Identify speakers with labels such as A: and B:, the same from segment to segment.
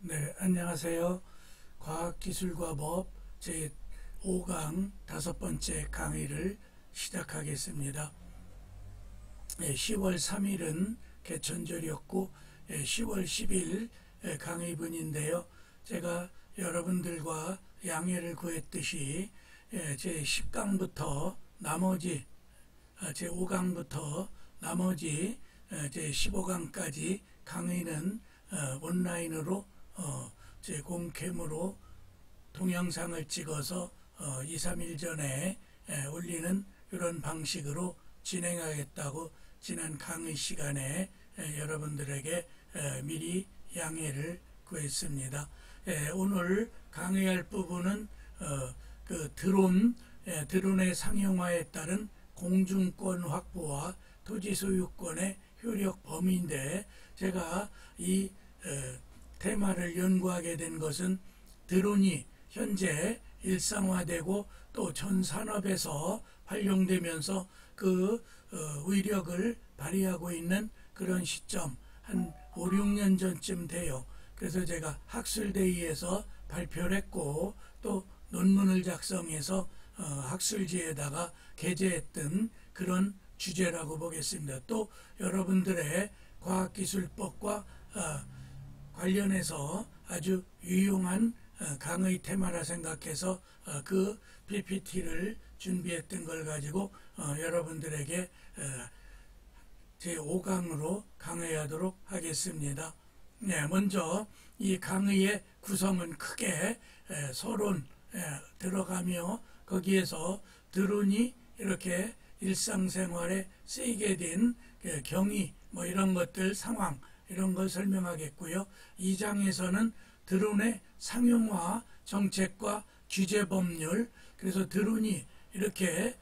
A: 네, 안녕하세요. 과학기술과 법 제5강 5번째 강의를 시작하겠습니다. 10월 3일은 개천절이었고 10월 10일 강의분인데요. 제가 여러분들과 양해를 구했듯이 제10강부터 나머지 제5강부터 나머지 제15강까지 강의는 온라인으로 제 공캠으로 동영상을 찍어서 2, 3일 전에 올리는 이런 방식으로 진행하겠다고 지난 강의 시간에 여러분들에게 미리 양해를 구했습니다. 오늘 강의할 부분은 그 드론의 상용화에 따른 공중권 확보와 토지 소유권의 효력 범위인데, 제가 이 테마를 연구하게 된 것은 드론이 현재 일상화되고 또 전 산업에서 활용되면서 그 위력을 발휘하고 있는 그런 시점, 한 5, 6년 전쯤 돼요. 그래서 제가 학술대의에서 발표를 했고 또 논문을 작성해서 학술지에다가 게재했던 그런 주제라고 보겠습니다. 또 여러분들의 과학기술법과 관련해서 아주 유용한 강의 테마라 생각해서 그 PPT를 준비했던 걸 가지고 여러분들에게 제5강으로 강의하도록 하겠습니다. 네, 먼저 이 강의의 구성은 크게 서론 들어가며 거기에서 드론이 이렇게 일상생활에 쓰이게 된 경위 뭐 이런 것들 상황 이런 걸 설명하겠고요. 2장에서는 드론의 상용화 정책과 규제 법률, 그래서 드론이 이렇게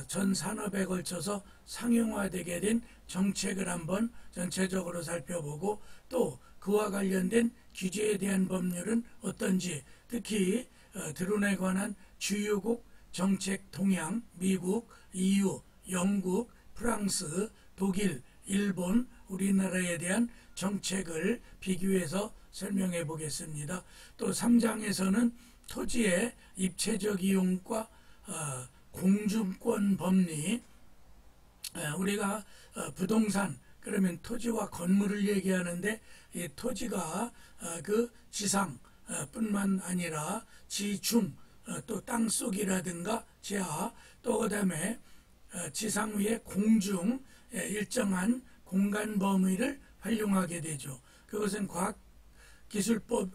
A: 전 산업에 걸쳐서 상용화되게 된 정책을 한번 전체적으로 살펴보고 또 그와 관련된 규제에 대한 법률은 어떤지, 특히 드론에 관한 주요국 정책 동향, 미국, EU, 영국, 프랑스, 독일, 일본, 우리나라에 대한 정책을 비교해서 설명해 보겠습니다. 또 3장에서는 토지의 입체적 이용과 공중권 법리, 우리가 부동산 그러면 토지와 건물을 얘기하는데 이 토지가 그 지상 뿐만 아니라 지중 또 땅속이라든가 지하 또 그다음에 지상 위에 공중 일정한 공간 범위를 활용하게 되죠. 그것은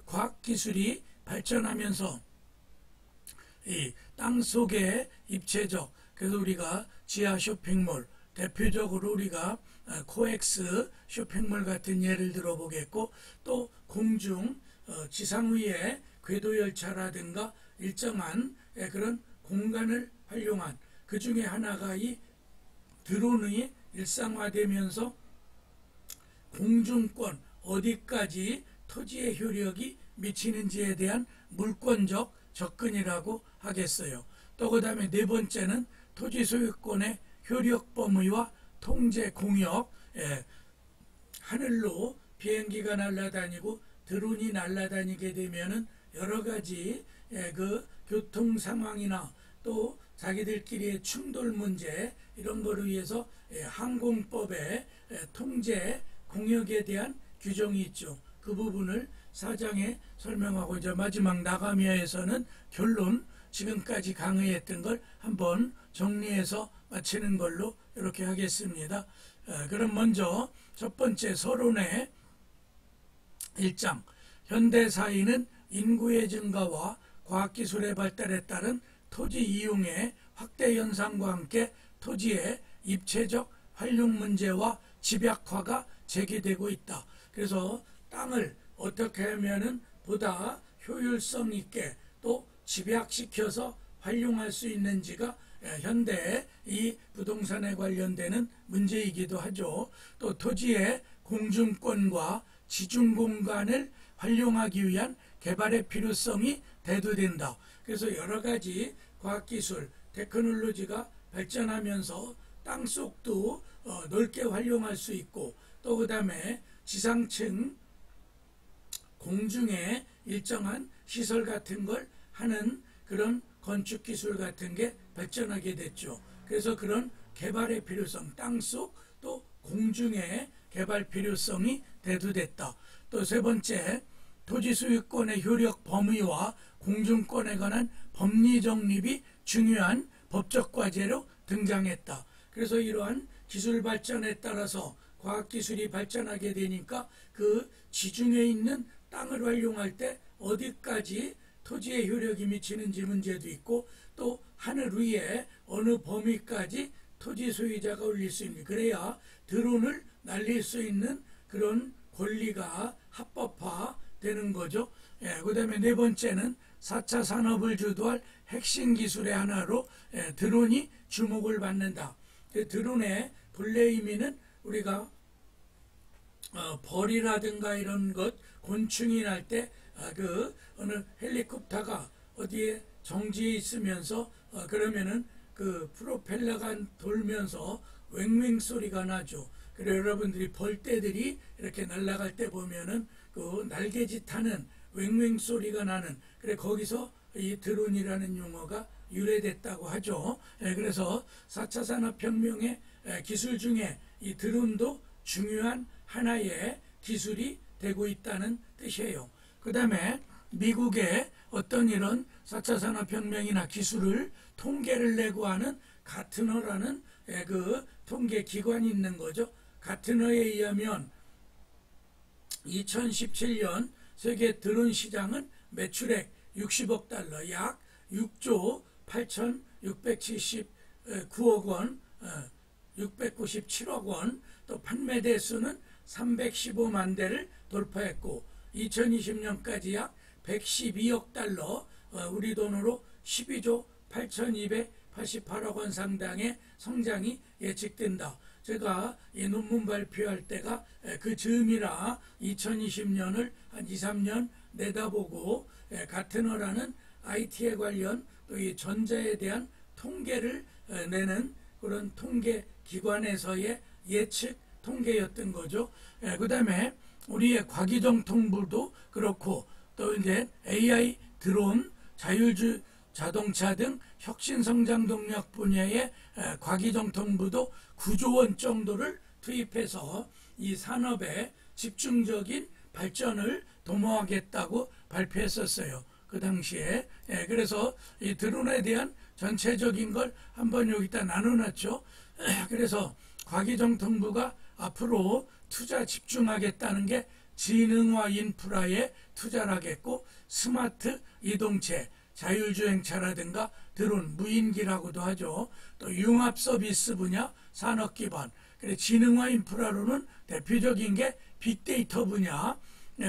A: 과학기술이 발전하면서 이 땅속에 입체적, 그래서 우리가 지하 쇼핑몰, 대표적으로 우리가 코엑스 쇼핑몰 같은 예를 들어보겠고, 또 공중 지상 위에 궤도열차라든가 일정한 그런 공간을 활용한, 그 중에 하나가 이 드론이 일상화되면서 공중권 어디까지 토지의 효력이 미치는지에 대한 물권적 접근이라고 하겠어요. 또 그 다음에 네 번째는 토지 소유권의 효력 범위와 통제 공역, 하늘로 비행기가 날아다니고 드론이 날아다니게 되면은 여러 가지 그 교통 상황이나 또 자기들끼리의 충돌 문제 이런 거를 위해서 항공법의 통제 공역에 대한 규정이 있죠. 그 부분을 4장에 설명하고 이제 마지막 나가미야에서는 결론, 지금까지 강의했던 걸 한번 정리해서 마치는 걸로 이렇게 하겠습니다. 그럼 먼저 첫 번째 서론의 1장, 현대사회는 인구의 증가와 과학기술의 발달에 따른 토지 이용의 확대 현상과 함께 토지의 입체적 활용 문제와 집약화가 제기되고 있다. 그래서 땅을 어떻게 하면은 보다 효율성 있게 또 집약시켜서 활용할 수 있는지가 현대 이 부동산에 관련되는 문제이기도 하죠. 또 토지의 공중권과 지중 공간을 활용하기 위한 개발의 필요성이 대두된다. 그래서 여러 가지 과학기술, 테크놀로지가 발전하면서 땅속도 넓게 활용할 수 있고 또 그 다음에 지상층 공중에 일정한 시설 같은 걸 하는 그런 건축 기술 같은 게 발전하게 됐죠. 그래서 그런 개발의 필요성, 땅속 또 공중의 개발 필요성이 대두됐다. 또 세 번째, 토지 소유권의 효력 범위와 공중권에 관한 법리 정립이 중요한 법적 과제로 등장했다. 그래서 이러한 기술 발전에 따라서 과학기술이 발전하게 되니까 그 지중해에 있는 땅을 활용할 때 어디까지 토지의 효력이 미치는지 문제도 있고, 또 하늘 위에 어느 범위까지 토지 소유자가 올릴 수 있는, 그래야 드론을 날릴 수 있는 그런 권리가 합법화되는 거죠. 그 다음에 네 번째는 4차 산업을 주도할 핵심 기술의 하나로 드론이 주목을 받는다. 드론의 본래 의미는 우리가 벌이라든가 이런 것, 곤충이 날 때 그 어느 헬리콥터가 어디에 정지해 있으면서 그러면은 그 프로펠러가 돌면서 웽웽 소리가 나죠. 그래서 여러분들이 벌떼들이 이렇게 날아갈 때 보면은 그 날개짓하는 웽웽 소리가 나는, 그래 거기서 이 드론이라는 용어가 유래됐다고 하죠. 그래서 4차 산업혁명의 기술 중에 이 드론도 중요한 하나의 기술이 되고 있다는 뜻이에요. 그 다음에 미국의 어떤 이런 4차 산업혁명이나 기술을 통계를 내고 하는 가트너라는 그 통계 기관이 있는 거죠. 가트너에 의하면 2017년 세계 드론 시장은 매출액 60억 달러, 약 6조 8,679억 원, 697억 원, 또 판매 대수는 315만 대를 돌파했고 2020년까지 약 112억 달러, 우리 돈으로 12조 8,288억 원 상당의 성장이 예측된다. 제가 이 논문 발표할 때가 그 즈음이라 2020년을 한 2, 3년 내다보고 가트너라는 IT에 관련 또 이 전자에 대한 통계를 내는 그런 통계 기관에서의 예측 통계였던 거죠. 그 다음에 우리의 과기정통부도 그렇고, 또 이제 AI, 드론, 자율주 자동차 등 혁신성장 동력 분야의 과기정통부도 9조 원 정도를 투입해서 이 산업의 집중적인 발전을 도모하겠다고 발표했었어요. 그 당시에. 그래서 이 드론에 대한 전체적인 걸 한번 여기다 나눠놨죠. 그래서 과기정통부가 앞으로 투자 집중하겠다는 게 지능화 인프라에 투자를 하겠고, 스마트 이동체, 자율주행차라든가 드론, 무인기라고도 하죠. 또 융합 서비스 분야, 산업 기반. 그래 지능화 인프라로는 대표적인 게 빅데이터 분야.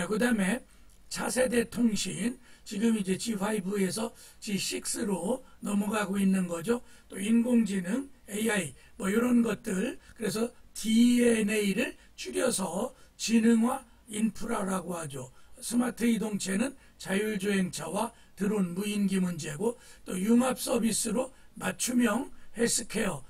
A: 그 다음에 차세대 통신, 지금 이제 G5에서 G6로 넘어가고 있는 거죠. 또 인공지능, AI, 뭐 이런 것들. 그래서 DNA를 줄여서 지능화 인프라라고 하죠. 스마트 이동체는 자율주행차와 드론, 무인기 문제고, 또 융합 서비스로 맞춤형 헬스케어.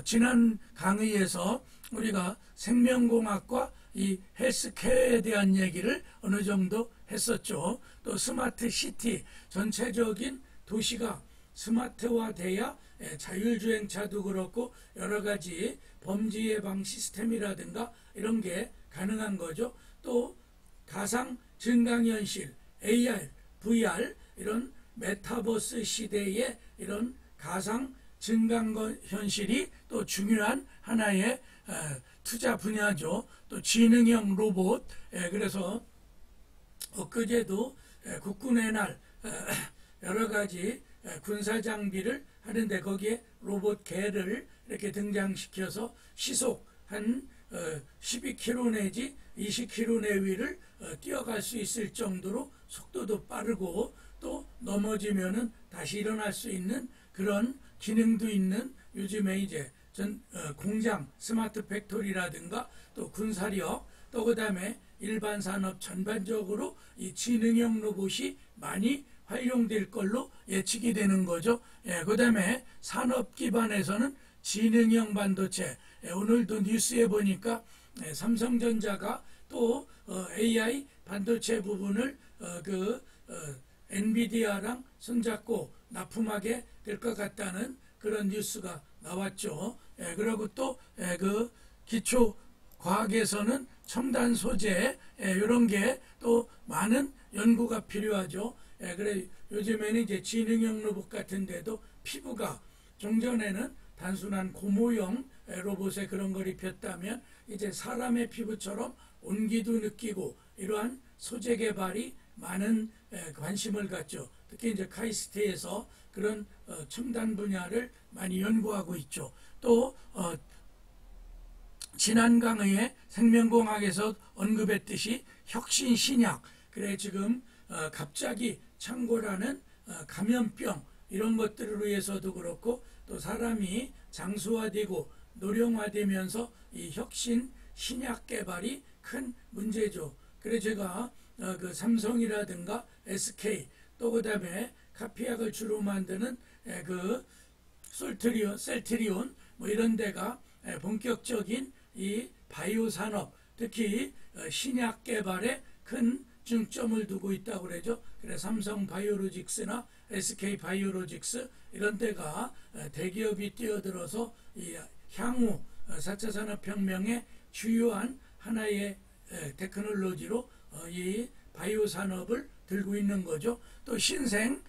A: 지난 강의에서 우리가 생명공학과 이 헬스케어에 대한 얘기를 어느 정도 했었죠. 또 스마트 시티, 전체적인 도시가 스마트화돼야 자율주행차도 그렇고 여러 가지 범죄 예방 시스템이라든가 이런 게 가능한 거죠. 또 가상 증강현실, AR, VR 이런 메타버스 시대의 이런 가상 증강현실이 또 중요한 하나의 투자 분야죠. 또 지능형 로봇, 그래서 엊그제도 국군의 날 여러 가지 군사 장비를 하는데 거기에 로봇 개를 이렇게 등장시켜서 시속 한 12km 내지 20km 내위를 뛰어갈 수 있을 정도로 속도도 빠르고, 또 넘어지면은 다시 일어날 수 있는 그런 기능도 있는, 요즘에 이제 공장 스마트 팩토리라든가 또 군사력, 또 그 다음에 일반 산업 전반적으로 이 지능형 로봇이 많이 활용될 걸로 예측이 되는 거죠. 그 다음에 산업 기반에서는 지능형 반도체, 오늘도 뉴스에 보니까 삼성전자가 또 AI 반도체 부분을 엔비디아랑 손잡고 납품하게 될 것 같다는 그런 뉴스가 나왔죠. 그리고 또 그 기초 과학에서는 첨단 소재 이런 게 또 많은 연구가 필요하죠. 그래 요즘에는 이제 지능형 로봇 같은데도 피부가 종전에는 단순한 고무형 로봇에 그런 걸 입혔다면 이제 사람의 피부처럼 온기도 느끼고 이러한 소재 개발이 많은 관심을 갖죠. 특히 이제 카이스트에서 그런 첨단 분야를 많이 연구하고 있죠. 또 지난 강의에 생명공학에서 언급했듯이 혁신 신약, 그래 지금 갑자기 창궐하는 감염병 이런 것들을 위해서도 그렇고 또 사람이 장수화되고 노령화되면서 이 혁신 신약 개발이 큰 문제죠. 그래 제가 그 삼성이라든가 SK 또 그다음에 카피약을 주로 만드는 그 셀트리온 뭐 이런 데가 본격적인 이 바이오 산업 특히 신약 개발에 큰 중점을 두고 있다고 그러죠. 그래서 삼성 바이오로직스나 SK 바이오로직스 이런 데가 대기업이 뛰어들어서 이 향후 4차 산업혁명의 주요한 하나의 테크놀로지로 이 바이오 산업을 들고 있는 거죠. 또 신재생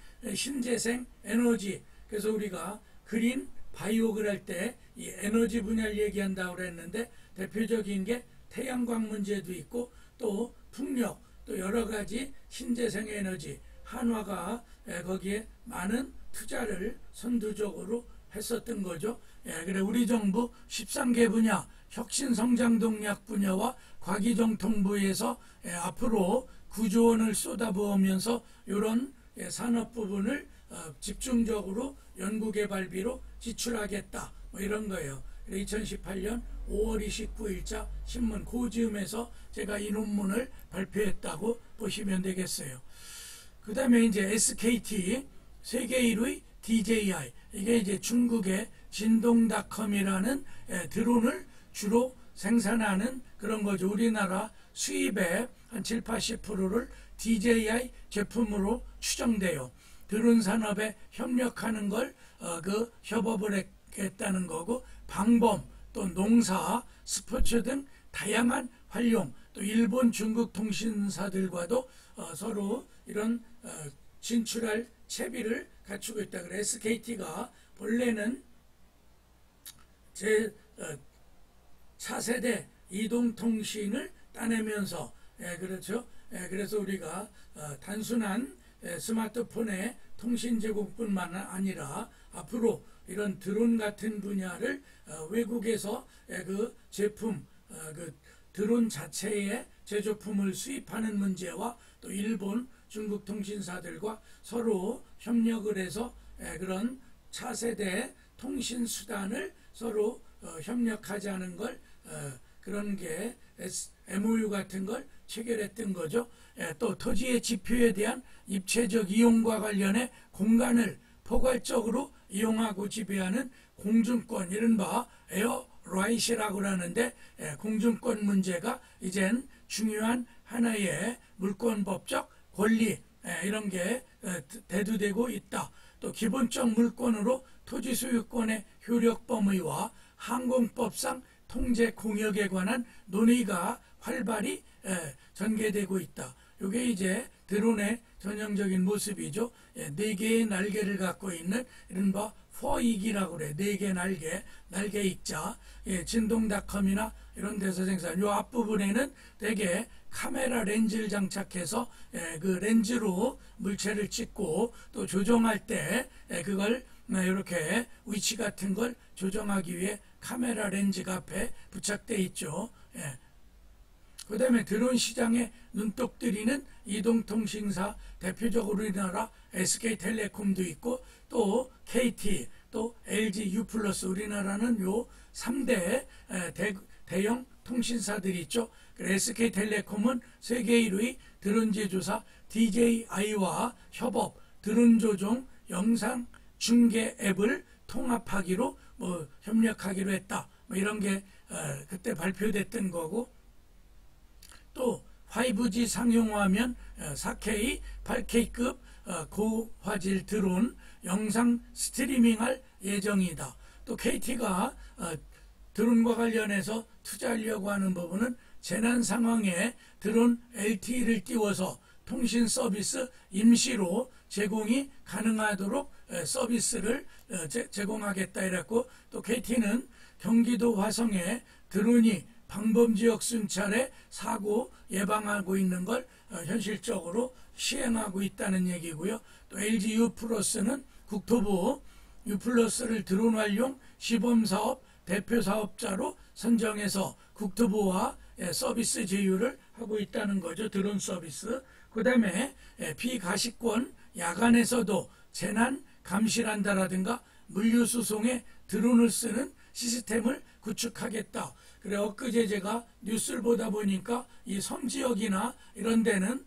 A: 에너지, 그래서 우리가 그린 바이오 그럴 때 이 에너지 분야를 얘기한다고 그랬는데 대표적인 게 태양광 문제도 있고 또 풍력 또 여러 가지 신재생 에너지 한화가 거기에 많은 투자를 선두적으로 했었던 거죠. 그래 우리 정부 13개 분야 혁신성장동약 분야와 과기정통부에서 앞으로 9조 원을 쏟아부으면서 이런 산업 부분을 집중적으로 연구개발비로 지출하겠다 뭐 이런 거예요. 2018년 5월 29일자 신문 고지음에서 제가 이 논문을 발표했다고 보시면 되겠어요. 그 다음에 이제 SKT 세계 1위 DJI, 이게 이제 중국의 진동닷컴이라는 드론을 주로 생산하는 그런 거죠. 우리나라 수입의 한 7, 80%를 DJI 제품으로 추정돼요. 드론 산업에 협력하는 걸 그 협업을 했다는 거고, 방범 또 농사 스포츠 등 다양한 활용, 또 일본 중국 통신사들과도 서로 이런 진출할 채비를 갖추고 있다. 그래 SKT가 본래는 제 차세대 이동통신을 따내면서 그렇죠. 그래서 우리가 단순한 스마트폰의 통신 제공뿐만 아니라 앞으로 이런 드론 같은 분야를 외국에서 그 제품 그 드론 자체의 제조품을 수입하는 문제와 또 일본 중국 통신사들과 서로 협력을 해서 그런 차세대 통신 수단을 서로 협력하자는 걸 그런 게 MOU 같은 걸 체결했던 거죠. 또 토지의 지표에 대한 입체적 이용과 관련해 공간을 포괄적으로 이용하고 지배하는 공중권, 이른바 에어라이트라고 하는데 공중권 문제가 이젠 중요한 하나의 물권법적 권리 이런 게 대두되고 있다. 또 기본적 물권으로 토지 소유권의 효력 범위와 항공법상 통제 공역에 관한 논의가 활발히 전개되고 있다. 이게 이제 드론의 전형적인 모습이죠. 4개의 날개를 갖고 있는 이른바 포익이라고 그래. 4개 날개 익자. 진동닷컴이나 이런 데서 생산. 요 앞부분에는 대개 카메라 렌즈를 장착해서 그 렌즈로 물체를 찍고 또 조정할 때 그걸 이렇게 위치 같은 걸 조정하기 위해 카메라 렌즈가 앞에 부착되어 있죠. 그 다음에 드론 시장에 눈독 들이는 이동통신사 대표적으로 우리나라 SK텔레콤도 있고 또 KT 또 LG U+, 우리나라는 요 3대 대형 통신사들이 있죠. SK텔레콤은 세계 1위 드론 제조사 DJI와 협업, 드론 조종 영상 중계 앱을 통합하기로 협력하기로 했다. 이런 게 그때 발표됐던 거고, 또 5G 상용화하면 4K, 8K급 고화질 드론 영상 스트리밍할 예정이다. 또 KT가 드론과 관련해서 투자하려고 하는 부분은 재난 상황에 드론 LTE를 띄워서 통신 서비스 임시로 제공이 가능하도록 서비스를 제공하겠다 이랬고, 또 KT는 경기도 화성에 드론이 방범지역 순찰에 사고 예방하고 있는 걸 현실적으로 시행하고 있다는 얘기고요. 또 LG U+는 국토부 U+를 드론 활용 시범사업 대표 사업자로 선정해서 국토부와 서비스 제휴를 하고 있다는 거죠. 드론 서비스. 그 다음에 비가시권 야간에서도 재난 감시를 한다라든가 물류수송에 드론을 쓰는 시스템을 구축하겠다. 그래, 엊그제 제가 뉴스를 보다 보니까 이 섬지역이나 이런 데는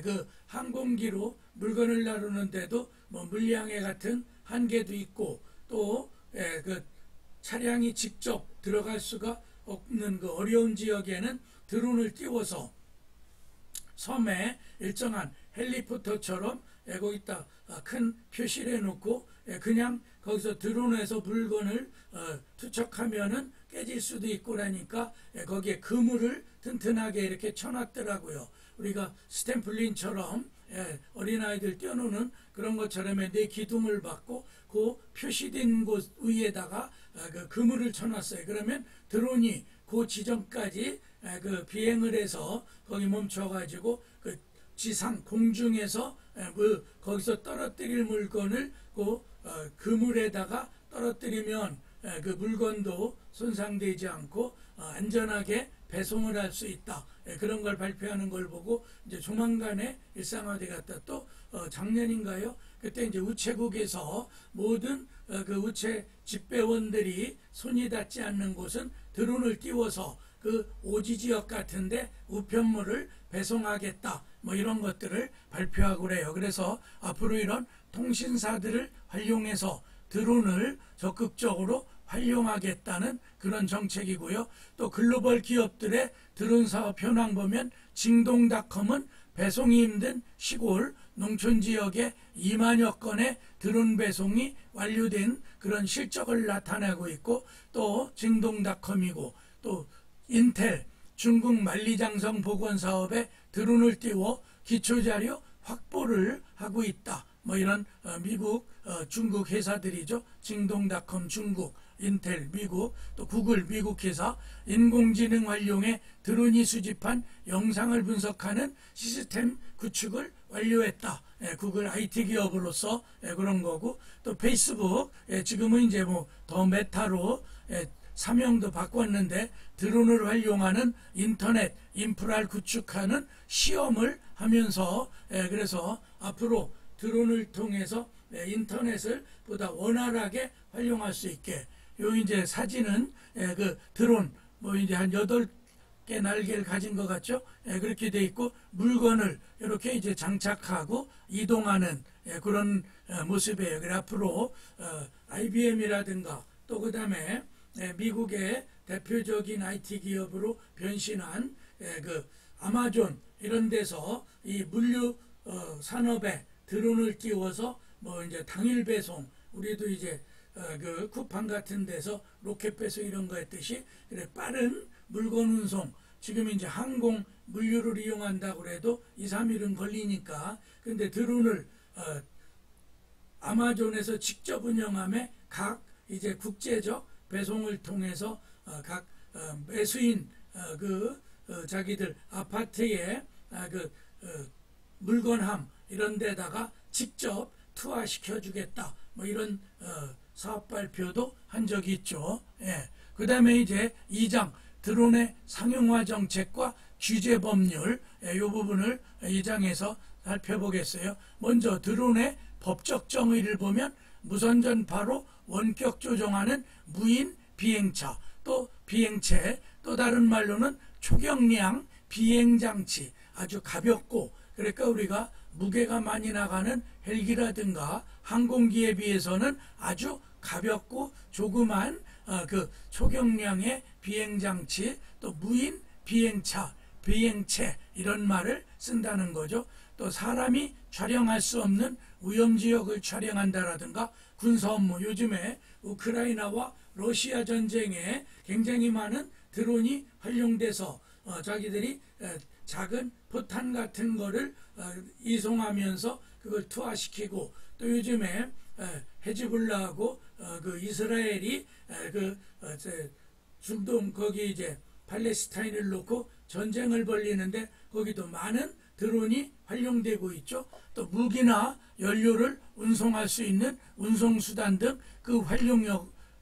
A: 그 항공기로 물건을 나르는데도 뭐 물량에 같은 한계도 있고, 또 그 차량이 직접 들어갈 수가 없는 그 어려운 지역에는 드론을 띄워서 섬에 일정한 헬리포터처럼 거기다 큰 표시를 해놓고 그냥 거기서 드론에서 물건을 투척하면은 깨질 수도 있고 그러니까 거기에 그물을 튼튼하게 이렇게 쳐놨더라고요. 우리가 스탬플린처럼 어린아이들 뛰어노는 그런 것처럼 내 기둥을 받고 그 표시된 곳 위에다가 그 그물을 쳐놨어요. 그러면 드론이 그 지점까지 그 비행을 해서 거기 멈춰가지고 그 지상 공중에서 거기서 떨어뜨릴 물건을 그 그물에다가 떨어뜨리면 그 물건도 손상되지 않고 안전하게 배송을 할 수 있다. 그런 걸 발표하는 걸 보고 이제 조만간에 일상화되겠다. 또 작년인가요? 그때 이제 우체국에서 모든 그 우체 집배원들이 손이 닿지 않는 곳은 드론을 띄워서 그 오지 지역 같은데 우편물을 배송하겠다. 뭐 이런 것들을 발표하고 그래요. 그래서 앞으로 이런 통신사들을 활용해서 드론을 적극적으로 활용하겠다는 그런 정책이고요. 또 글로벌 기업들의 드론 사업 현황 보면 징동닷컴은 배송이 힘든 시골 농촌 지역에 2만여 건의 드론 배송이 완료된 그런 실적을 나타내고 있고, 또 징동닷컴이고, 또 인텔 중국 만리장성 복원 사업에 드론을 띄워 기초자료 확보를 하고 있다. 뭐 이런 미국, 중국 회사들이죠. 징동닷컴 중국, 인텔 미국, 또 구글 미국 회사, 인공지능 활용해 드론이 수집한 영상을 분석하는 시스템 구축을 완료했다. 구글 IT 기업으로서 그런 거고, 또 페이스북 지금은 이제 뭐 더 메타로 사명도 바꿨는데 드론을 활용하는 인터넷 인프라를 구축하는 시험을 하면서 그래서 앞으로 드론을 통해서 인터넷을 보다 원활하게 활용할 수 있게, 요 이제 사진은 그 드론 뭐 이제 한 8개 날개를 가진 것 같죠? 그렇게 돼 있고 물건을 이렇게 이제 장착하고 이동하는 그런 모습이에요. 그래 앞으로 IBM이라든가 또 그다음에 미국의 대표적인 IT 기업으로 변신한 그 아마존 이런 데서 이 물류 산업에 드론을 띄워서 뭐 이제 당일 배송, 우리도 이제 그 쿠팡 같은 데서 로켓 배송 이런 거 했듯이 그래 빠른 물건 운송, 지금 이제 항공 물류를 이용한다고 그래도 2, 3일은 걸리니까, 근데 드론을 아마존에서 직접 운영함에 각 이제 국제적 배송을 통해서 각 매수인 자기들 아파트에 물건함 이런 데다가 직접 투하시켜 주겠다. 뭐 이런 사업 발표도 한 적이 있죠. 그 다음에 이제 2장 드론의 상용화 정책과 규제 법률, 이 부분을 2장에서 살펴보겠어요. 먼저 드론의 법적 정의를 보면 무선전파로 원격 조종하는 무인 비행차, 또 비행체, 또 다른 말로는 초경량 비행장치, 아주 가볍고, 그러니까 우리가 무게가 많이 나가는 헬기라든가 항공기에 비해서는 아주 가볍고 조그만 그 초경량의 비행장치, 또 무인 비행차, 비행체 이런 말을 쓴다는 거죠. 또 사람이 촬영할 수 없는 위험지역을 촬영한다라든가 군사 업무, 요즘에 우크라이나와 러시아 전쟁에 굉장히 많은 드론이 활용돼서 자기들이 작은 포탄 같은 거를 이송하면서 그걸 투하시키고, 또 요즘에 헤즈볼라하고 그 이스라엘이 중동 거기 이제 팔레스타인을 놓고 전쟁을 벌리는데 거기도 많은 드론이 활용되고 있죠. 또 무기나 연료를 운송할 수 있는 운송수단 등 그 활용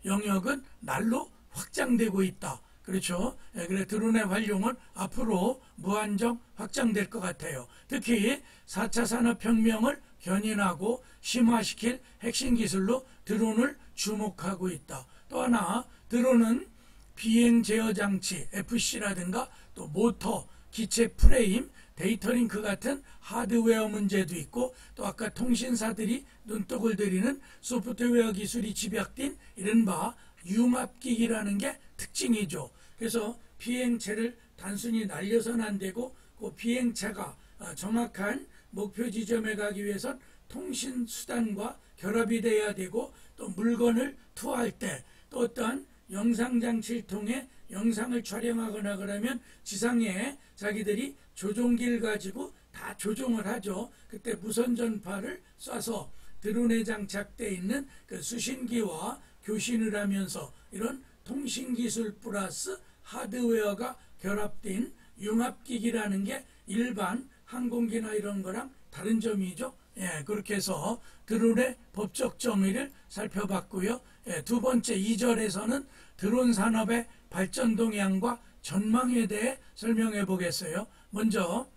A: 영역은 날로 확장되고 있다. 그렇죠. 그래 드론의 활용은 앞으로 무한정 확장될 것 같아요. 특히 4차 산업혁명을 견인하고 심화시킬 핵심 기술로 드론을 주목하고 있다. 또 하나, 드론은 비행 제어 장치 FC라든가 또 모터, 기체 프레임, 데이터 링크 같은 하드웨어 문제도 있고, 또 아까 통신사들이 눈독을 들이는 소프트웨어 기술이 집약된 이른바 융합기기라는 게 특징이죠. 그래서 비행체를 단순히 날려서는 안 되고 그 비행체가 정확한 목표 지점에 가기 위해선 통신수단과 결합이 돼야 되고, 또 물건을 투하할 때 또 어떤 영상장치를 통해 영상을 촬영하거나 그러면 지상에 자기들이 조종기를 가지고 다 조종을 하죠. 그때 무선전파를 쏴서 드론에 장착되어 있는 그 수신기와 교신을 하면서 이런 통신기술 플러스 하드웨어가 결합된 융합기기라는 게 일반 항공기나 이런 거랑 다른 점이죠. 그렇게 해서 드론의 법적 정의를 살펴봤고요. 두 번째 2절에서는 드론 산업의 발전 동향과 전망에 대해 설명해 보겠어요. 먼저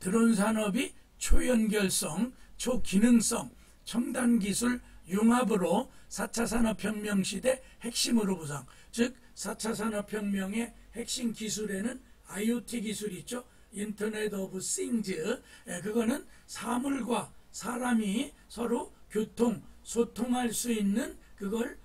A: 드론 산업이 초연결성, 초기능성, 첨단 기술 융합으로 4차 산업혁명 시대 핵심으로 부상, 즉 4차 산업혁명의 핵심 기술에는 IoT 기술이 있죠. 인터넷 오브 싱즈. 그거는 사물과 사람이 서로 소통할 수 있는 그걸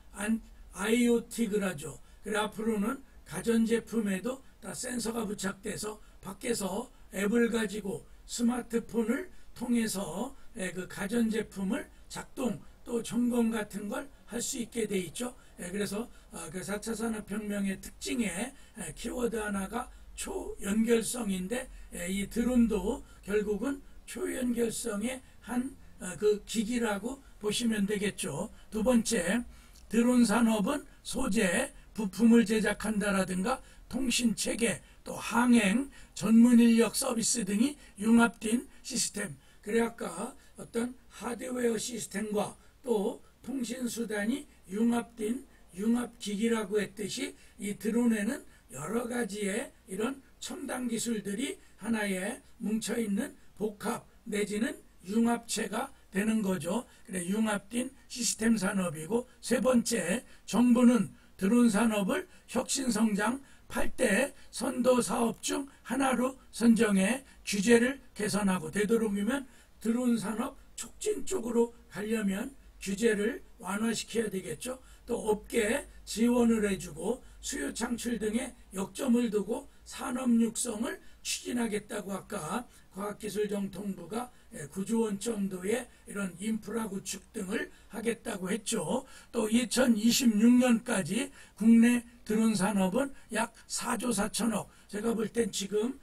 A: IoT 그러죠. 그래 앞으로는 가전제품에도 다 센서가 부착돼서 밖에서 앱을 가지고 스마트폰을 통해서 그 가전제품을 작동 또 점검 같은 걸 할 수 있게 돼 있죠. 그래서 그 4차 산업혁명의 특징의 키워드 하나가 초연결성인데, 이 드론도 결국은 초연결성의 한 그 기기라고 보시면 되겠죠. 두 번째, 드론 산업은 소재, 부품을 제작한다라든가 통신체계, 또 항행, 전문 인력 서비스 등이 융합된 시스템. 그래 아까 어떤 하드웨어 시스템과 또 통신수단이 융합된 융합기기라고 했듯이 이 드론에는 여러 가지의 이런 첨단 기술들이 하나에 뭉쳐있는 복합 내지는 융합체가 되는 거죠. 그래 융합된 시스템 산업이고, 세 번째, 정부는 드론 산업을 혁신성장 8대 선도 사업 중 하나로 선정해 규제를 개선하고, 되도록이면 드론 산업 촉진 쪽으로 가려면 규제를 완화시켜야 되겠죠. 또 업계에 지원을 해주고 수요 창출 등의 역점을 두고 산업 육성을 추진하겠다고 아까 과학기술정통부가 9조 원 정도의 이런 인프라 구축 등을 하겠다고 했죠. 또 2026년까지 국내 드론 산업은 약 4조 4천억. 제가 볼 땐 지금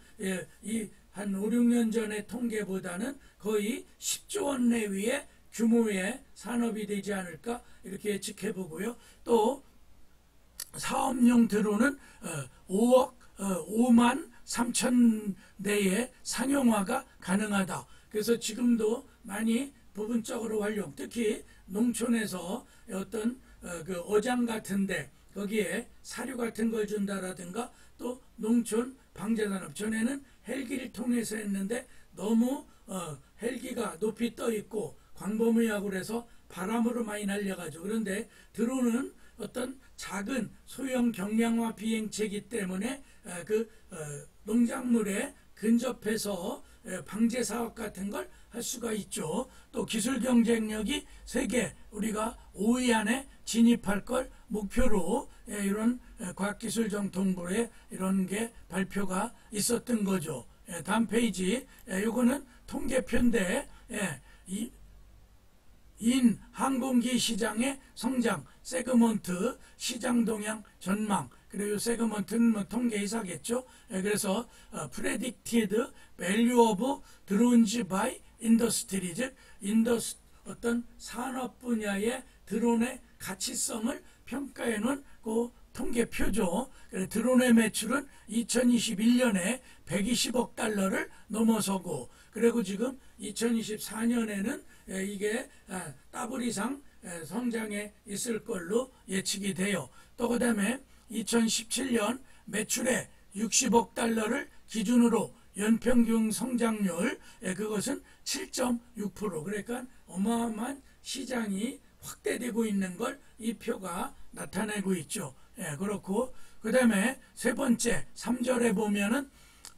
A: 이 한 5, 6년 전의 통계보다는 거의 10조 원 내외의 규모의 산업이 되지 않을까 이렇게 예측해 보고요. 또 사업용 드론은 5만 3천 대의 상용화가 가능하다. 그래서 지금도 많이 부분적으로 활용, 특히 농촌에서 어떤 그 어장 같은데 거기에 사료 같은 걸 준다라든가, 또 농촌 방제산업, 전에는 헬기를 통해서 했는데 너무 헬기가 높이 떠 있고 광범위하고 그래서 바람으로 많이 날려가죠. 그런데 드론은 어떤 작은 소형 경량화 비행체이기 때문에 그 농작물에 근접해서 방제 사업 같은 걸 할 수가 있죠. 또 기술 경쟁력이 세계 우리가 5위 안에 진입할 걸 목표로 이런 과학기술정통부에 이런 게 발표가 있었던 거죠. 다음 페이지, 이거는 통계표인데, 인 항공기 시장의 성장, 세그먼트, 시장 동향 전망, 그리고 세그먼트는 뭐 통계이사겠죠. 그래서 predicted value of drones by industry, 즉 어떤 산업 분야의 드론의 가치성을 평가해 놓은 그 통계표죠. 드론의 매출은 2021년에 120억 달러를 넘어서고, 그리고 지금 2024년에는 이게 더블 이상 성장해 있을 걸로 예측이 돼요. 또 그 다음에 2017년 매출의 60억 달러를 기준으로 연평균 성장률, 그것은 7.6%. 그러니까 어마어마한 시장이 확대되고 있는 걸 이 표가 나타내고 있죠. 그렇고, 그 다음에 세 번째 3절에 보면은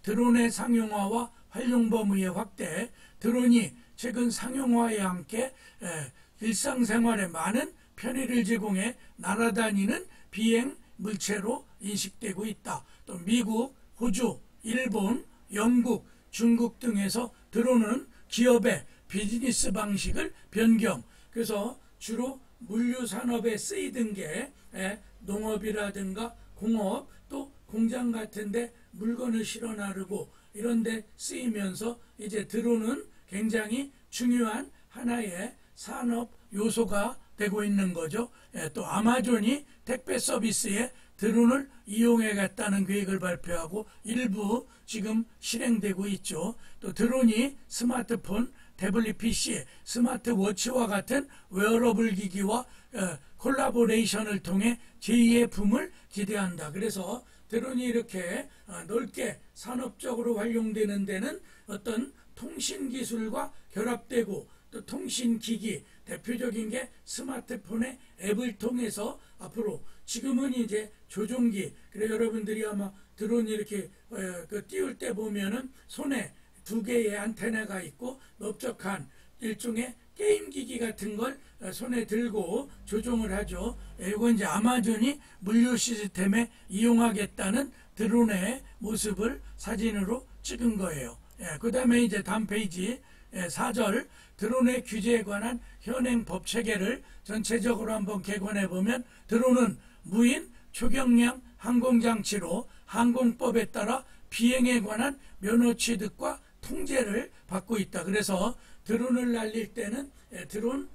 A: 드론의 상용화와 활용 범위의 확대, 드론이 최근 상용화에 함께 일상생활에 많은 편의를 제공해 날아다니는 비행 물체로 인식되고 있다. 또 미국, 호주, 일본, 영국, 중국 등에서 드론은 기업의 비즈니스 방식을 변경, 그래서 주로 물류 산업에 쓰이던 게 농업이라든가 공업, 또 공장 같은데 물건을 실어 나르고 이런 데 쓰이면서 이제 드론은 굉장히 중요한 하나의 산업 요소가 되고 있는 거죠. 또 아마존이 택배 서비스에 드론을 이용하겠다는 계획을 발표하고 일부 지금 실행되고 있죠. 또 드론이 스마트폰, 태블릿 PC, 스마트워치와 같은 웨어러블 기기와 콜라보레이션을 통해 제2의 붐을 기대한다. 그래서 드론이 이렇게 넓게 산업적으로 활용되는 데는 어떤 통신기술과 결합되고, 또 통신기기, 대표적인 게 스마트폰의 앱을 통해서 앞으로, 지금은 이제 조종기, 그래 여러분들이 아마 드론 이렇게 띄울 때 보면은 손에 2개의 안테나가 있고 넓적한 일종의 게임기기 같은 걸 손에 들고 조종을 하죠. 이건 이제 아마존이 물류 시스템에 이용하겠다는 드론의 모습을 사진으로 찍은 거예요. 그 다음에 이제 다음 페이지 4절, 드론의 규제에 관한 현행 법 체계를 전체적으로 한번 개관해 보면, 드론은 무인 초경량 항공장치로 항공법에 따라 비행에 관한 면허 취득과 통제를 받고 있다. 그래서 드론을 날릴 때는 드론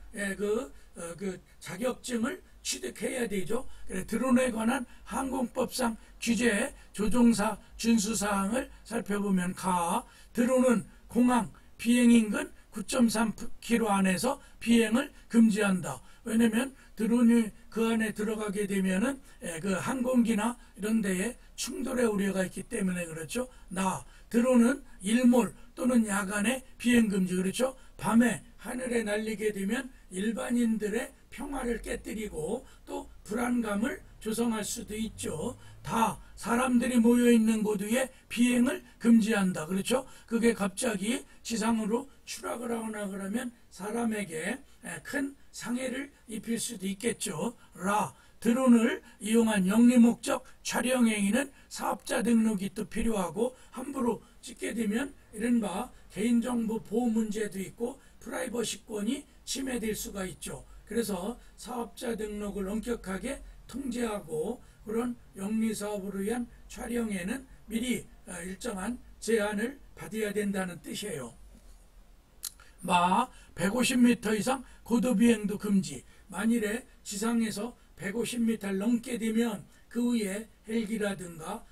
A: 그 자격증을 취득해야 되죠. 드론에 관한 항공법상 규제 조종사 준수사항을 살펴보면, 드론은 공항 비행인근 9.3km 안에서 비행을 금지한다. 왜냐면 드론이 그 안에 들어가게 되면은 그 항공기나 이런 데에 충돌의 우려가 있기 때문에 그렇죠. 드론은 일몰 또는 야간에 비행 금지, 그렇죠. 밤에 하늘에 날리게 되면 일반인들의 평화를 깨뜨리고 또 불안감을 조성할 수도 있죠. 사람들이 모여있는 곳 위에 비행을 금지한다. 그렇죠. 그게 갑자기 지상으로 추락을 하거나 그러면 사람에게 큰 상해를 입힐 수도 있겠죠. 드론을 이용한 영리목적 촬영 행위는 사업자 등록이 또 필요하고, 함부로 찍게 되면 이른바 개인정보 보호 문제도 있고 프라이버시권이 침해될 수가 있죠. 그래서 사업자 등록을 엄격하게 통제하고, 그런 영리사업으로 위한 촬영에는 미리 일정한 제한을 받아야 된다는 뜻이에요. 150m 이상 고도비행도 금지. 만일에 지상에서 150m를 넘게 되면 그 위에 헬기라든가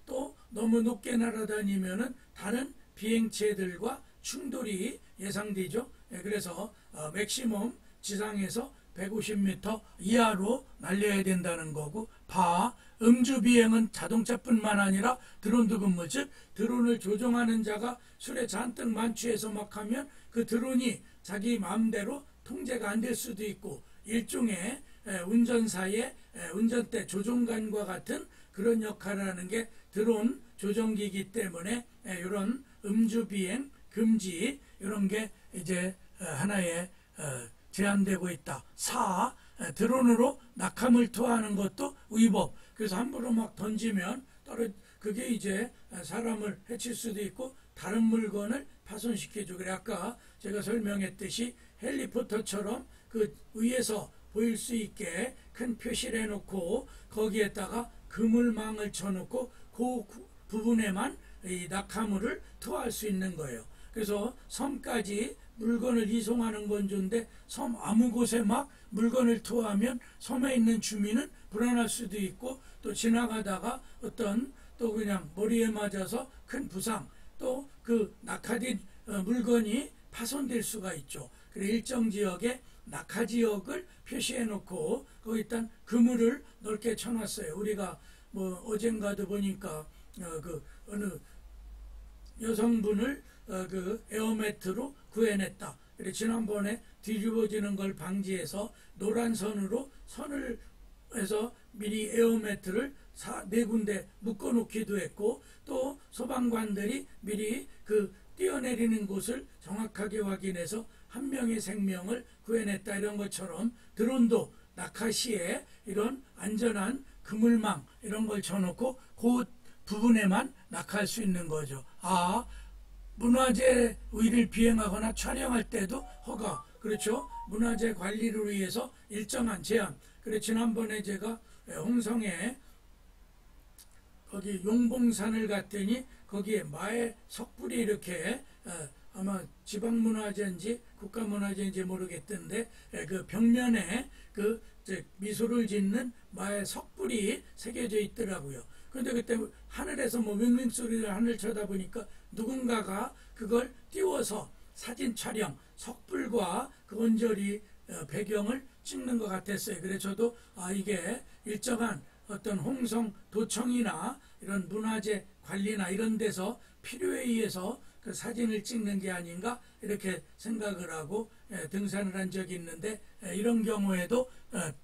A: 또 너무 높게 날아다니면은 다른 비행체들과 충돌이 예상되죠. 그래서 맥시멈 지상에서 150m 이하로 날려야 된다는 거고, 음주 비행은 자동차뿐만 아니라 드론도 금물, 즉 드론을 조종하는 자가 술에 잔뜩 만취해서 막 하면 그 드론이 자기 마음대로 통제가 안 될 수도 있고, 일종의 운전사의 운전대 조종관과 같은 그런 역할을 하는 게 드론 조종기이기 때문에 이런 음주 비행 금지, 이런 게 이제 하나의 제한되고 있다. 드론으로 낙하물 투하하는 것도 위법. 그래서 함부로 막 던지면 그게 이제 사람을 해칠 수도 있고 다른 물건을 파손시켜주고. 그래 아까 제가 설명했듯이 헬리콥터처럼 그 위에서 보일 수 있게 큰 표시를 해놓고 거기에다가 그물망을 쳐놓고 그 부분에만 이 낙하물을 투하할 수 있는 거예요. 그래서 섬까지 물건을 이송하는 건 좋은데 섬 아무 곳에 막 물건을 투하하면 섬에 있는 주민은 불안할 수도 있고 또 지나가다가 어떤 또 그냥 머리에 맞아서 큰 부상 또 그 낙하된 물건이 파손될 수가 있죠. 그래 일정 지역에 낙하 지역을 표시해 놓고 거기 일단 그물을 넓게 쳐놨어요. 우리가 뭐 어젠가도 보니까 그 어느 여성분을 그 에어매트로 구해냈다. 그래 지난번에 뒤집어지는 걸 방지해서 노란 선으로 선을 해서 미리 에어매트를 네 군데 묶어놓기도 했고 또 소방관들이 미리 그 뛰어내리는 곳을 정확하게 확인해서 한 명의 생명을 구해냈다. 이런 것처럼 드론도 낙하 시에 이런 안전한 그물망 이런 걸 쳐놓고 그 부분에만 낙하할 수 있는 거죠. 문화재 위를 비행하거나 촬영할 때도 허가. 그렇죠. 문화재 관리를 위해서 일정한 제한. 그래 지난번에 제가 홍성에 거기 용봉산을 갔더니 거기에 마의 석불이 이렇게 아마 지방문화재인지 국가문화재인지 모르겠던데 그 벽면에 그 미소를 짓는 마의 석불이 새겨져 있더라고요. 그런데 그때 하늘에서 뭐 윙윙 소리를 하늘 쳐다보니까 누군가가 그걸 띄워서 사진 촬영 석불과 그 언저리 배경을 찍는 것 같았어요. 그래서 저도 이게 일정한 어떤 홍성 도청이나 이런 문화재 관리나 이런 데서 필요에 의해서 그 사진을 찍는 게 아닌가 이렇게 생각을 하고 등산을 한 적이 있는데 이런 경우에도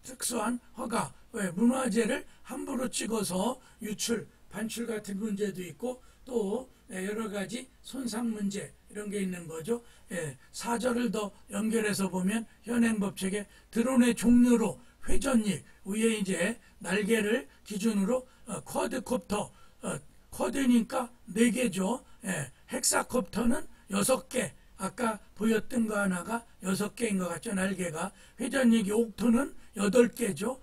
A: 특수한 허가. 왜 문화재를 함부로 찍어서 유출, 반출 같은 문제도 있고 또 여러 가지 손상 문제 이런 게 있는 거죠. 4절을 더 연결해서 보면 현행법칙에 드론의 종류로 회전익 위에 이제 날개를 기준으로 쿼드콥터 쿼드니까 4개죠. 헥사콥터는 6개. 아까 보였던 거 하나가 6개인 것 같죠. 날개가. 회전익이 옥토는 8개죠.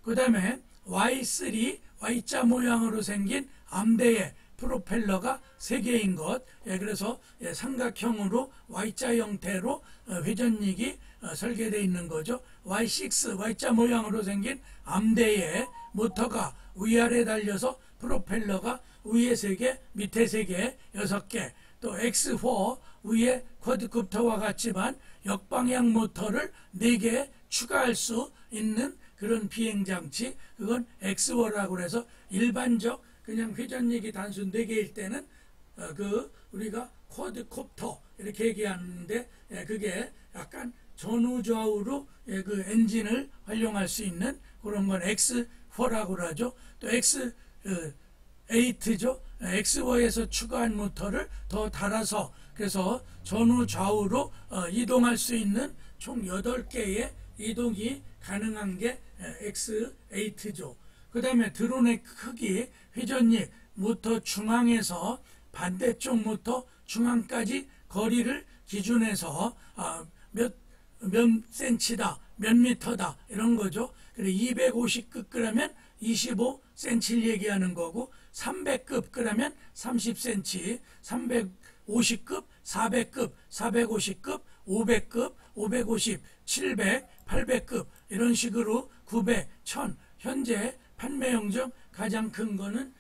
A: 그 다음에 Y3 Y자 모양으로 생긴 암대의 프로펠러가 3개인 것. 그래서 삼각형으로 Y자 형태로 회전익이 설계되어 있는 거죠. Y6 Y자 모양으로 생긴 암대의 모터가 위아래 달려서 프로펠러가 위에 3개 밑에 3개 6개. 또 X4 위에 쿼드콥터와 같지만 역방향 모터를 4개 추가할 수 있는 그런 비행장치. 그건 X4라고 해서 일반적 그냥 회전익이 단순 4개일 때는 우리가 쿼드콥터 이렇게 얘기하는데 그게 약간 전후좌우로 그 엔진을 활용할 수 있는 그런 건 X4라고 하죠. 또 X8죠. X4에서 추가한 모터를 더 달아서 그래서 전후좌우로 이동할 수 있는 총 8개의 이동이 가능한 게 X8죠. 그 다음에 드론의 크기, 회전익, 모터 중앙에서 반대쪽 모터 중앙까지 거리를 기준해서 몇 센치다, 몇 미터다 이런 거죠. 그래 250급 그러면 25cm를 얘기하는 거고 300급 그러면 30cm, 350급, 400급, 450급, 500급, 550, 700, 800급 이런 식으로 900, 1000 현재 판매용 중 가장 큰 거는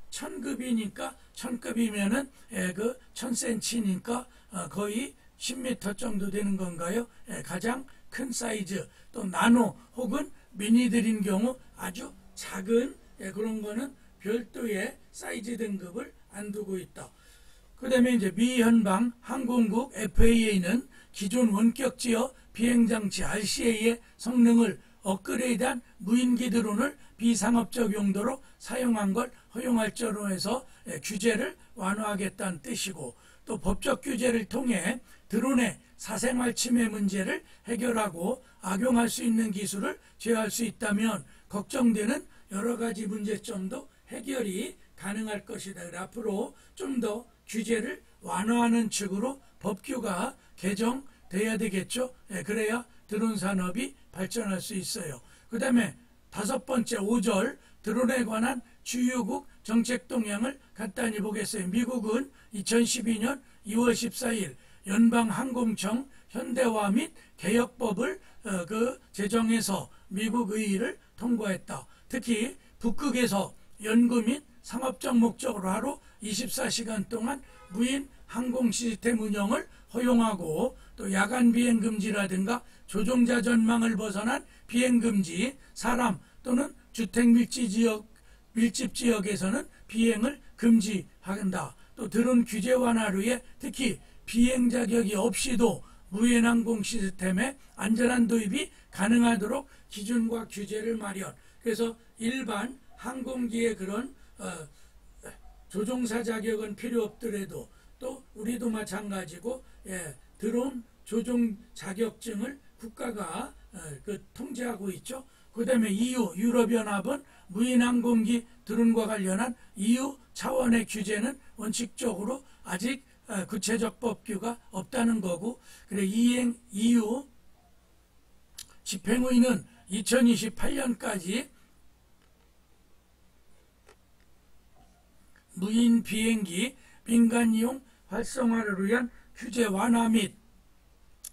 A: 1000급이니까 1000급이면은 그 1000cm니까 거의 10m 정도 되는 건가요? 가장 큰 사이즈. 또 나노 혹은 미니들인 경우 아주 작은 그런 거는 별도의 사이즈 등급을 안 두고 있다. 그 다음에 이제 미 연방 항공국 FAA는 기존 원격지어 비행장치 RCA의 성능을 업그레이드한 무인기 드론을 비상업적 용도로 사용한 걸 허용할 자로 해서 규제를 완화하겠다는 뜻이고 또 법적 규제를 통해 드론의 사생활 침해 문제를 해결하고 악용할 수 있는 기술을 제어할 수 있다면 걱정되는 여러 가지 문제점도 해결이 가능할 것이다. 앞으로 좀 더 규제를 완화하는 측으로 법규가 개정돼야 되겠죠. 그래야 드론 산업이 발전할 수 있어요. 그 다음에 5번째 5절 드론에 관한 주요국 정책 동향을 간단히 보겠어요. 미국은 2012년 2월 14일 연방항공청 현대화 및 개혁법을 제정해서 미국 의회를 통과했다. 특히 북극에서 연구 및 상업적 목적으로 하루 24시간 동안 무인 항공 시스템 운영을 허용하고 또 야간 비행 금지라든가 조종자 전망을 벗어난 비행 금지, 사람 또는 주택 밀집 지역에서는 비행을 금지한다. 또 드론 규제 완화를 위해 특히 비행 자격이 없이도 무인 항공 시스템의 안전한 도입이 가능하도록 기준과 규제를 마련. 그래서 일반 항공기의 그런 조종사 자격은 필요 없더라도 또 우리도 마찬가지고 드론 조종 자격증을 국가가 통제하고 있죠. 그 다음에 EU 유럽연합은 무인항공기 드론과 관련한 EU 차원의 규제는 원칙적으로 아직 구체적 법규가 없다는 거고, 그래 EU 집행위는 2028년까지 무인 비행기 민간 이용 활성화를 위한 규제 완화 및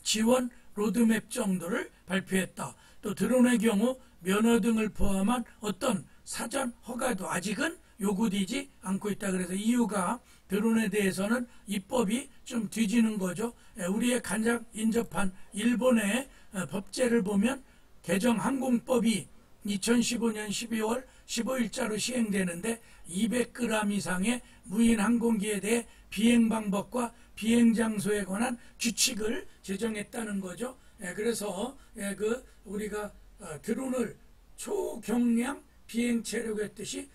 A: 지원 로드맵 정도를 발표했다. 또 드론의 경우 면허 등을 포함한 어떤 사전 허가도 아직은 요구되지 않고 있다. 그래서 EU가 드론에 대해서는 입법이 좀 뒤지는 거죠. 우리의 가장 인접한 일본의 법제를 보면 개정항공법이 2015년 12월 15일자로 시행되는데 200g 이상의 무인 항공기에 대해 비행 방법과 비행 장소에 관한 규칙을 제정했다는 거죠. 그래서 우리가 드론을 초경량 비행 체력을 했듯이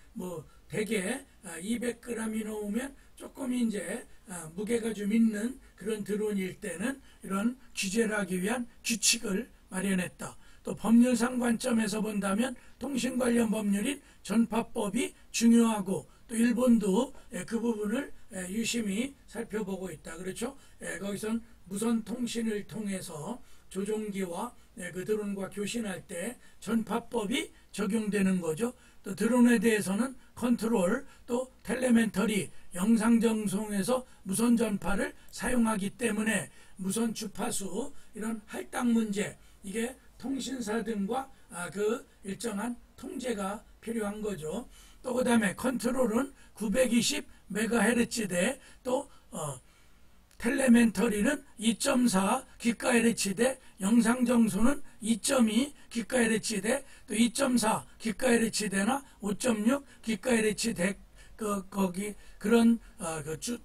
A: 대개 200g이 넘으면 조금 이제 무게가 좀 있는 그런 드론일 때는 이런 규제를 하기 위한 규칙을 마련했다. 또 법률상 관점에서 본다면 통신 관련 법률인 전파법이 중요하고 또 일본도 그 부분을 유심히 살펴보고 있다. 그렇죠? 거기선 무선 통신을 통해서 조종기와 그 드론과 교신할 때 전파법이 적용되는 거죠. 또 드론에 대해서는 컨트롤 또 텔레멘터리 영상 전송에서 무선 전파를 사용하기 때문에 무선 주파수 이런 할당 문제 이게 통신사 등과 그 일정한 통제가 필요한 거죠. 또 그 다음에 컨트롤은 920MHz대 또 텔레멘터리는 2.4GHz대 영상정수는 2.2GHz대 또 2.4GHz대나 5.6GHz대 거기 그런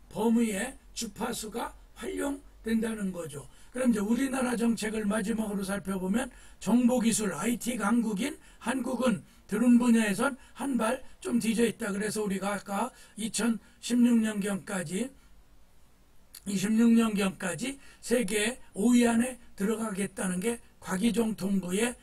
A: 범위의 주파수가 활용된다는 거죠. 그럼 이제 우리나라 정책을 마지막으로 살펴보면 정보기술 IT 강국인 한국은 드론 분야에선 한 발 좀 뒤져 있다. 그래서 우리가 아까 26년경까지 세계 5위 안에 들어가겠다는 게 과기정통부의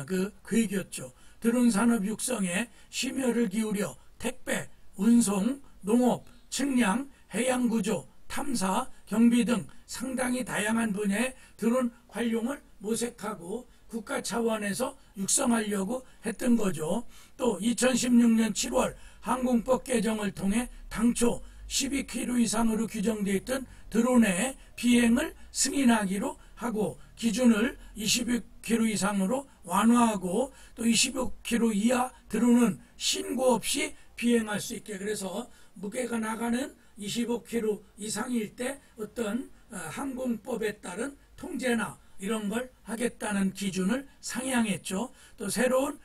A: 그 계획이었죠. 드론 산업 육성에 심혈을 기울여 택배, 운송, 농업, 측량, 해양구조, 탐사, 경비 등 상당히 다양한 분야의 드론 활용을 모색하고 국가 차원에서 육성하려고 했던 거죠. 또 2016년 7월 항공법 개정을 통해 당초 12km 이상으로 규정되어 있던 드론의 비행을 승인하기로 하고 기준을 26km 이상으로 완화하고 또 25km 이하 드론은 신고 없이 비행할 수 있게, 그래서 무게가 나가는 25km 이상일 때 어떤 항공법에 따른 통제나 이런 걸 하겠다는 기준을 상향했죠. 또 새로운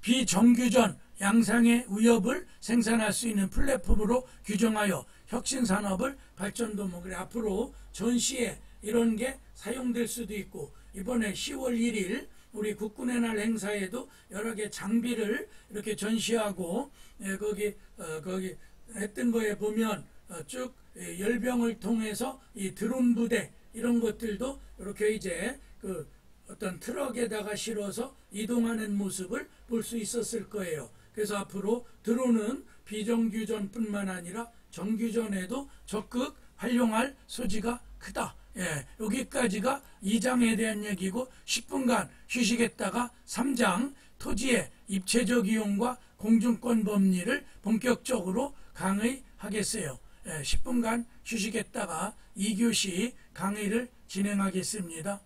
A: 비정규전 양상의 위협을 생산할 수 있는 플랫폼으로 규정하여 혁신산업을 발전도모그래 앞으로 전시에 이런 게 사용될 수도 있고, 이번에 10월 1일 우리 국군의 날 행사에도 여러 개 장비를 이렇게 전시하고 거기 했던 거에 보면 쭉 열병을 통해서 이 드론 부대 이런 것들도 이렇게 이제 그 어떤 트럭에다가 실어서 이동하는 모습을 볼 수 있었을 거예요. 그래서 앞으로 드론은 비정규전뿐만 아니라 정규전에도 적극 활용할 소지가 크다. 여기까지가 2장에 대한 얘기고 10분간 휴식했다가 3장 토지의 입체적 이용과 공중권 법리를 본격적으로 강의하겠어요. 10분간 휴식했다가 2교시 강의를 진행하겠습니다.